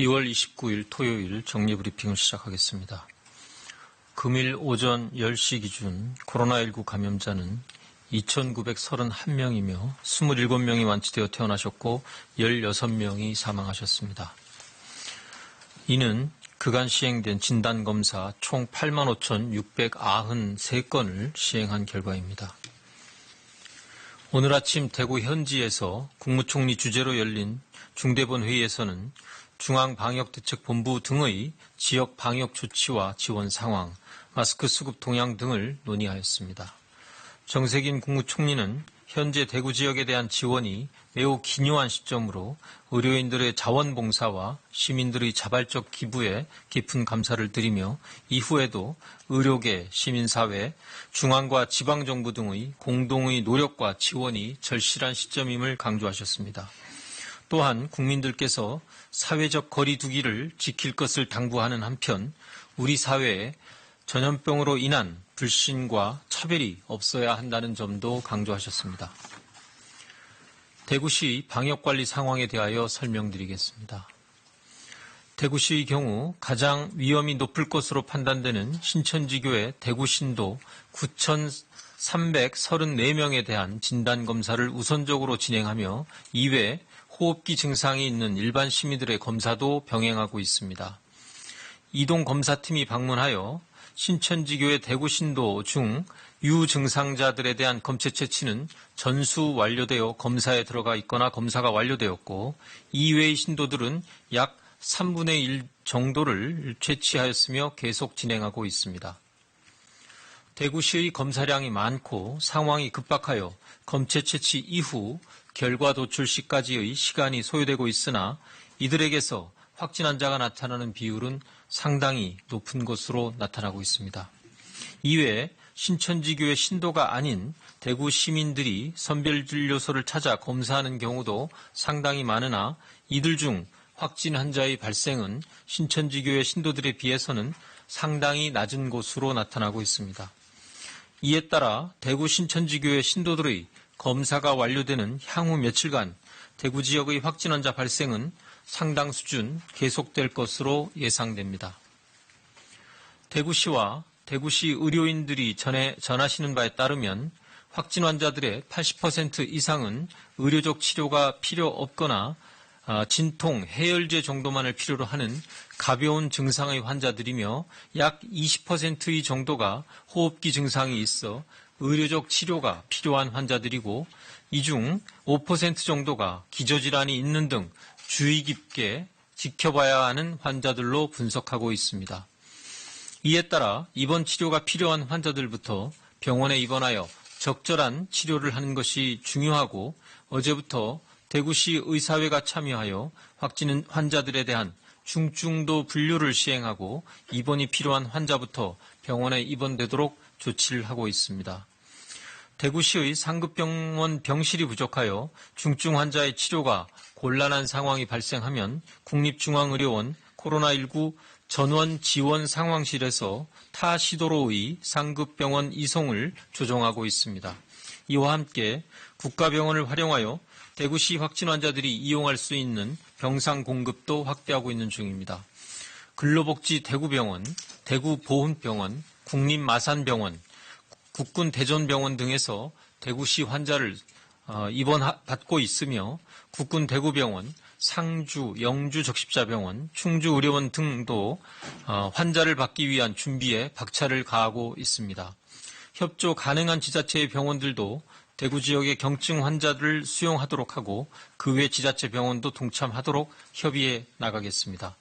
2월 29일 토요일 정리브리핑을 시작하겠습니다. 금일 오전 10시 기준 코로나19 감염자는 2,931명이며 27명이 완치되어 퇴원하셨고 16명이 사망하셨습니다. 이는 그간 시행된 진단검사 총 85,693건을 시행한 결과입니다. 오늘 아침 대구 현지에서 국무총리 주재로 열린 중대본 회의에서는 중앙방역대책본부 등의 지역 방역 조치와 지원 상황, 마스크 수급 동향 등을 논의하였습니다. 정세균 국무총리는 현재 대구 지역에 대한 지원이 매우 기묘한 시점으로 의료인들의 자원봉사와 시민들의 자발적 기부에 깊은 감사를 드리며 이후에도 의료계, 시민사회, 중앙과 지방정부 등의 공동의 노력과 지원이 절실한 시점임을 강조하셨습니다. 또한 국민들께서 사회적 거리 두기를 지킬 것을 당부하는 한편 우리 사회에 전염병으로 인한 불신과 차별이 없어야 한다는 점도 강조하셨습니다. 대구시 방역관리 상황에 대하여 설명드리겠습니다. 대구시의 경우 가장 위험이 높을 것으로 판단되는 신천지교회 대구신도 9,334명에 대한 진단검사를 우선적으로 진행하며 이외 호흡기 증상이 있는 일반 시민들의 검사도 병행하고 있습니다. 이동검사팀이 방문하여 신천지교회 대구신도 중 유증상자들에 대한 검체 채취는 전수 완료되어 검사에 들어가 있거나 검사가 완료되었고 이외의 신도들은 약 3분의 1 정도를 채취하였으며 계속 진행하고 있습니다. 대구시의 검사량이 많고 상황이 급박하여 검체 채취 이후 결과 도출 시까지의 시간이 소요되고 있으나 이들에게서 확진 환자가 나타나는 비율은 상당히 높은 것으로 나타나고 있습니다. 이외에 신천지교회 신도가 아닌 대구 시민들이 선별진료소를 찾아 검사하는 경우도 상당히 많으나 이들 중 확진 환자의 발생은 신천지교회 신도들에 비해서는 상당히 낮은 것으로 나타나고 있습니다. 이에 따라 대구 신천지교회 신도들의 검사가 완료되는 향후 며칠간 대구 지역의 확진 환자 발생은 상당 수준 계속될 것으로 예상됩니다. 대구시와 대구시 의료인들이 전하시는 바에 따르면 확진 환자들의 80% 이상은 의료적 치료가 필요 없거나 진통, 해열제 정도만을 필요로 하는 가벼운 증상의 환자들이며 약 20%의 정도가 호흡기 증상이 있어 의료적 치료가 필요한 환자들이고 이 중 5% 정도가 기저질환이 있는 등 주의 깊게 지켜봐야 하는 환자들로 분석하고 있습니다. 이에 따라 입원 치료가 필요한 환자들부터 병원에 입원하여 적절한 치료를 하는 것이 중요하고 어제부터 대구시 의사회가 참여하여 확진 환자들에 대한 중증도 분류를 시행하고 입원이 필요한 환자부터 병원에 입원되도록 조치를 하고 있습니다. 대구시의 상급병원 병실이 부족하여 중증 환자의 치료가 곤란한 상황이 발생하면 국립중앙의료원 코로나19 전원 지원 상황실에서 타 시도로의 상급병원 이송을 조정하고 있습니다. 이와 함께 국가병원을 활용하여 대구시 확진 환자들이 이용할 수 있는 병상 공급도 확대하고 있는 중입니다. 근로복지 대구병원, 대구보훈병원, 국립마산병원, 국군 대전병원 등에서 대구시 환자를 입원받고 있으며 국군 대구병원, 상주, 영주 적십자병원, 충주의료원 등도 환자를 받기 위한 준비에 박차를 가하고 있습니다. 협조 가능한 지자체의 병원들도 대구 지역의 경증 환자들을 수용하도록 하고 그 외 지자체 병원도 동참하도록 협의해 나가겠습니다.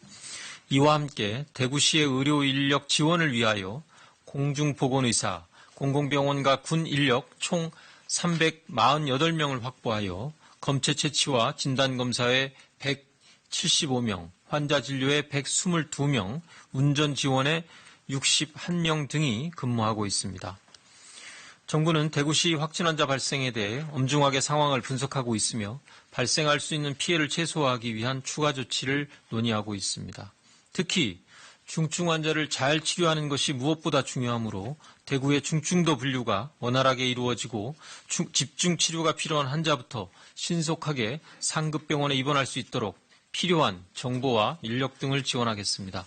이와 함께 대구시의 의료 인력 지원을 위하여 공중보건의사, 공공병원과 군 인력 총 348명을 확보하여 검체 채취와 진단검사에 175명, 환자 진료에 122명, 운전 지원에 61명 등이 근무하고 있습니다. 정부는 대구시 확진 환자 발생에 대해 엄중하게 상황을 분석하고 있으며 발생할 수 있는 피해를 최소화하기 위한 추가 조치를 논의하고 있습니다. 특히 중증 환자를 잘 치료하는 것이 무엇보다 중요하므로 대구의 중증도 분류가 원활하게 이루어지고 집중 치료가 필요한 환자부터 신속하게 상급병원에 입원할 수 있도록 필요한 정보와 인력 등을 지원하겠습니다.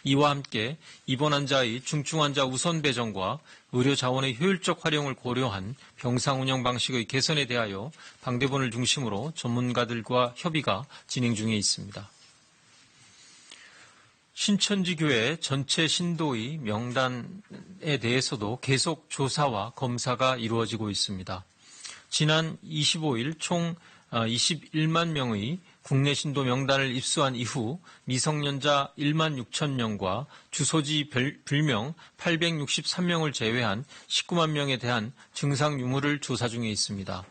이와 함께 입원 환자의 중증 환자 우선 배정과 의료 자원의 효율적 활용을 고려한 병상 운영 방식의 개선에 대하여 방대본을 중심으로 전문가들과 협의가 진행 중에 있습니다. 신천지 교회 전체 신도의 명단에 대해서도 계속 조사와 검사가 이루어지고 있습니다. 지난 25일 총 21만 명의 국내 신도 명단을 입수한 이후 미성년자 1만 6천 명과 주소지 불명 863명을 제외한 19만 명에 대한 증상 유무를 조사 중에 있습니다.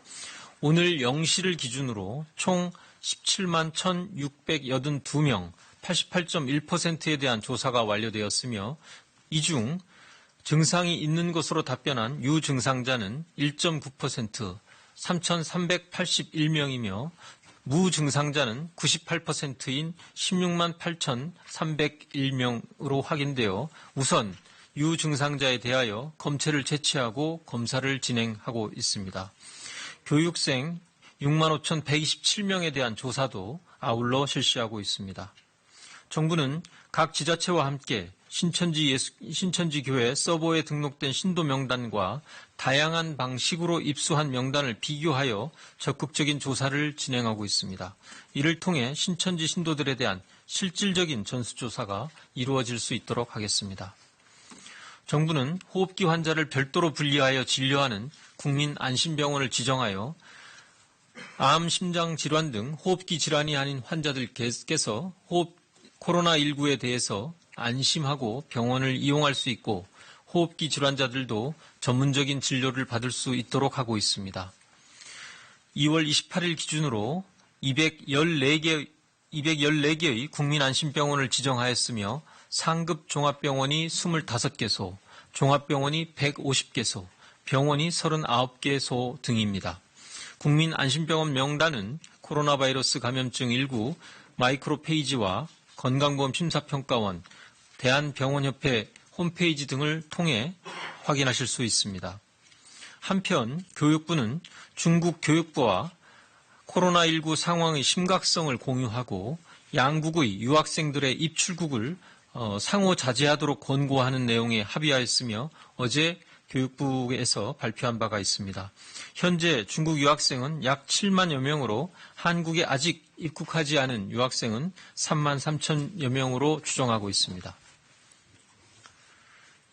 오늘 0시를 기준으로 총 17만 1,682명, 88.1%에 대한 조사가 완료되었으며 이 중 증상이 있는 것으로 답변한 유증상자는 1.9%, 3,381명이며 무증상자는 98%인 16만 8,301명으로 확인되어 우선 유증상자에 대하여 검체를 채취하고 검사를 진행하고 있습니다. 교육생 6만 5,127명에 대한 조사도 아울러 실시하고 있습니다. 정부는 각 지자체와 함께 신천지 교회 서버에 등록된 신도 명단과 다양한 방식으로 입수한 명단을 비교하여 적극적인 조사를 진행하고 있습니다. 이를 통해 신천지 신도들에 대한 실질적인 전수조사가 이루어질 수 있도록 하겠습니다. 정부는 호흡기 환자를 별도로 분리하여 진료하는 국민안심병원을 지정하여 암, 심장 질환 등 호흡기 질환이 아닌 환자들께서 코로나19에 대해서 안심하고 병원을 이용할 수 있고 호흡기 질환자들도 전문적인 진료를 받을 수 있도록 하고 있습니다. 2월 28일 기준으로 214개의 국민안심병원을 지정하였으며 상급 종합병원이 25개소, 종합병원이 150개소, 병원이 39개소 등입니다. 국민안심병원 명단은 코로나 바이러스 감염증 19 마이크로페이지와 건강보험 심사평가원, 대한병원협회 홈페이지 등을 통해 확인하실 수 있습니다. 한편 교육부는 중국 교육부와 코로나19 상황의 심각성을 공유하고 양국의 유학생들의 입출국을 상호 자제하도록 권고하는 내용에 합의하였으며 어제 교육부에서 발표한 바가 있습니다. 현재 중국 유학생은 약 7만여 명으로 한국에 아직 입국하지 않은 유학생은 3만 3천여 명으로 추정하고 있습니다.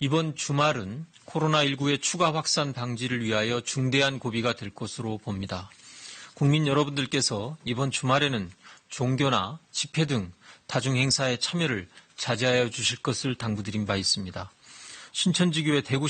이번 주말은 코로나19의 추가 확산 방지를 위하여 중대한 고비가 될 것으로 봅니다. 국민 여러분들께서 이번 주말에는 종교나 집회 등 다중행사에 참여를 자제하여 주실 것을 당부드린 바 있습니다. 신천지교회 대구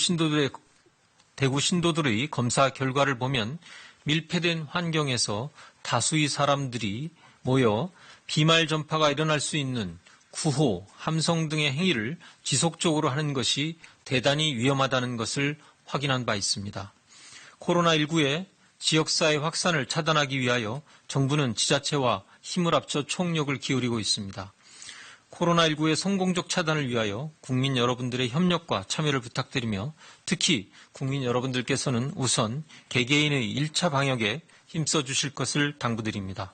신도들의 검사 결과를 보면 밀폐된 환경에서 다수의 사람들이 모여 비말 전파가 일어날 수 있는 구호, 함성 등의 행위를 지속적으로 하는 것이 대단히 위험하다는 것을 확인한 바 있습니다. 코로나19의 지역사회 확산을 차단하기 위하여 정부는 지자체와 힘을 합쳐 총력을 기울이고 있습니다. 코로나19의 성공적 차단을 위하여 국민 여러분들의 협력과 참여를 부탁드리며 특히 국민 여러분들께서는 우선 개개인의 1차 방역에 힘써 주실 것을 당부드립니다.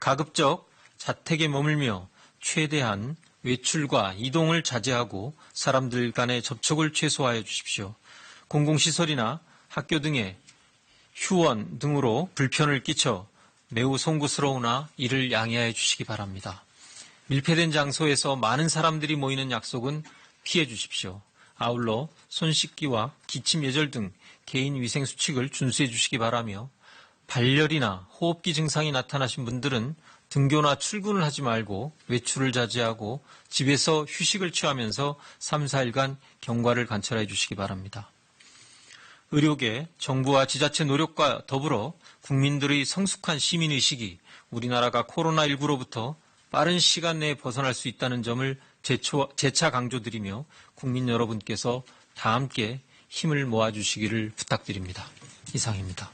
가급적 자택에 머물며 최대한 외출과 이동을 자제하고 사람들 간의 접촉을 최소화해 주십시오. 공공시설이나 학교 등의 휴원 등으로 불편을 끼쳐 매우 송구스러우나 이를 양해해 주시기 바랍니다. 밀폐된 장소에서 많은 사람들이 모이는 약속은 피해 주십시오. 아울러 손 씻기와 기침 예절 등 개인 위생 수칙을 준수해 주시기 바라며 발열이나 호흡기 증상이 나타나신 분들은 등교나 출근을 하지 말고 외출을 자제하고 집에서 휴식을 취하면서 3, 4일간 경과를 관찰해 주시기 바랍니다. 의료계, 정부와 지자체 노력과 더불어 국민들의 성숙한 시민의식이 우리나라가 코로나19로부터 빠른 시간 내에 벗어날 수 있다는 점을 재차 강조드리며 국민 여러분께서 다 함께 힘을 모아주시기를 부탁드립니다. 이상입니다.